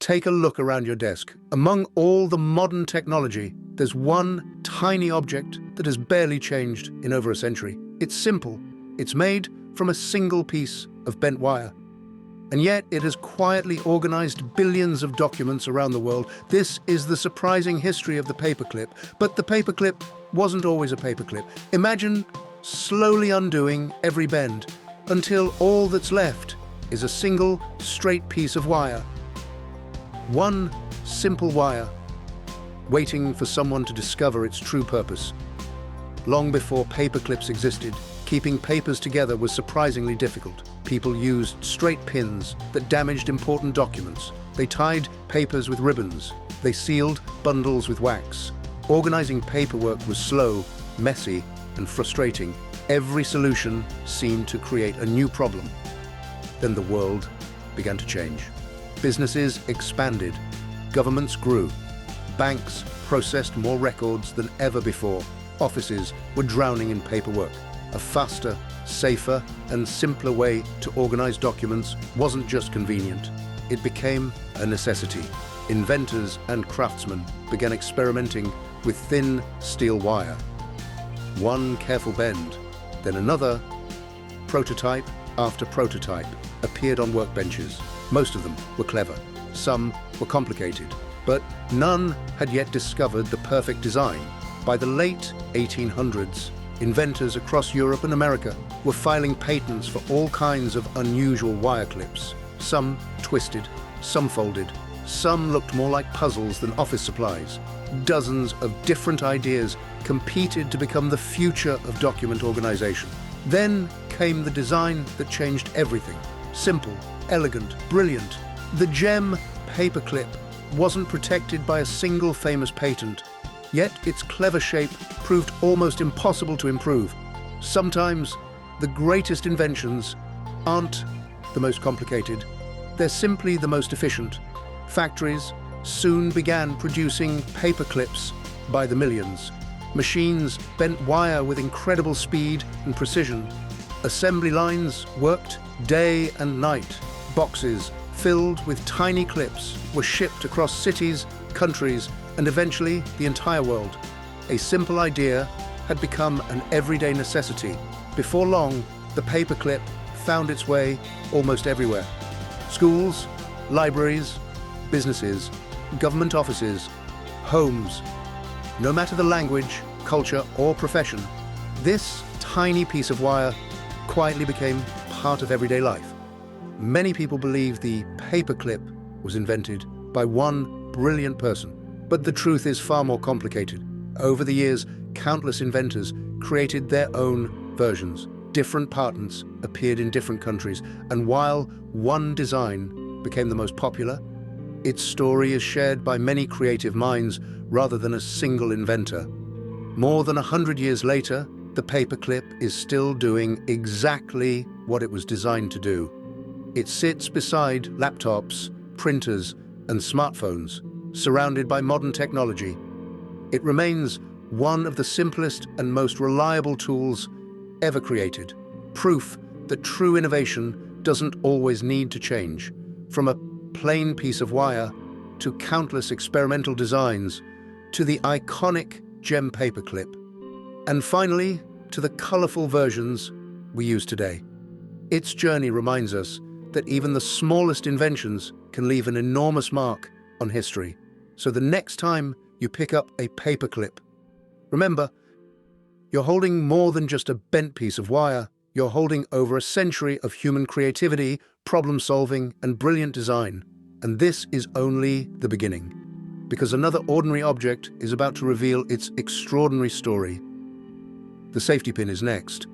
Take a look around your desk. Among all the modern technology, there's one tiny object that has barely changed in over a century. It's simple. It's made from a single piece of bent wire. And yet it has quietly organized billions of documents around the world. This is the surprising history of the paperclip. But the paperclip wasn't always a paperclip. Imagine slowly undoing every bend until all that's left is a single straight piece of wire. One simple wire, waiting for someone to discover its true purpose. Long before paperclips existed, keeping papers together was surprisingly difficult. People used straight pins that damaged important documents. They tied papers with ribbons. They sealed bundles with wax. Organizing paperwork was slow, messy, and frustrating. Every solution seemed to create a new problem. Then the world began to change. Businesses expanded. Governments grew. Banks processed more records than ever before. Offices were drowning in paperwork. A faster, safer, and simpler way to organize documents wasn't just convenient. It became a necessity. Inventors and craftsmen began experimenting with thin steel wire. One careful bend, then another. Prototype after prototype appeared on workbenches. Most of them were clever. Some were complicated, but none had yet discovered the perfect design. By the late 1800s, inventors across Europe and America were filing patents for all kinds of unusual wire clips. Some twisted, some folded, some looked more like puzzles than office supplies. Dozens of different ideas competed to become the future of document organization. Then came the design that changed everything. Simple, elegant, brilliant. The gem paperclip wasn't protected by a single famous patent, yet its clever shape proved almost impossible to improve. Sometimes the greatest inventions aren't the most complicated, they're simply the most efficient. Factories soon began producing paperclips by the millions. Machines bent wire with incredible speed and precision. Assembly lines worked day and night. Boxes filled with tiny clips were shipped across cities, countries, and eventually the entire world. A simple idea had become an everyday necessity. Before long, the paperclip found its way almost everywhere. Schools, libraries, businesses, government offices, homes. No matter the language, culture, or profession, this tiny piece of wire quietly became part of everyday life. Many people believe the paperclip was invented by one brilliant person, but the truth is far more complicated. Over the years, countless inventors created their own versions. Different patents appeared in different countries, and while one design became the most popular, its story is shared by many creative minds rather than a single inventor. More than 100 years later, the paperclip is still doing exactly what it was designed to do. It sits beside laptops, printers, and smartphones, surrounded by modern technology. It remains one of the simplest and most reliable tools ever created. Proof that true innovation doesn't always need to change. From a plain piece of wire, to countless experimental designs, to the iconic gem paperclip, and finally, to the colorful versions we use today. Its journey reminds us that even the smallest inventions can leave an enormous mark on history. So the next time you pick up a paperclip, remember, you're holding more than just a bent piece of wire. You're holding over a century of human creativity, problem-solving, and brilliant design. And this is only the beginning, because another ordinary object is about to reveal its extraordinary story. The safety pin is next.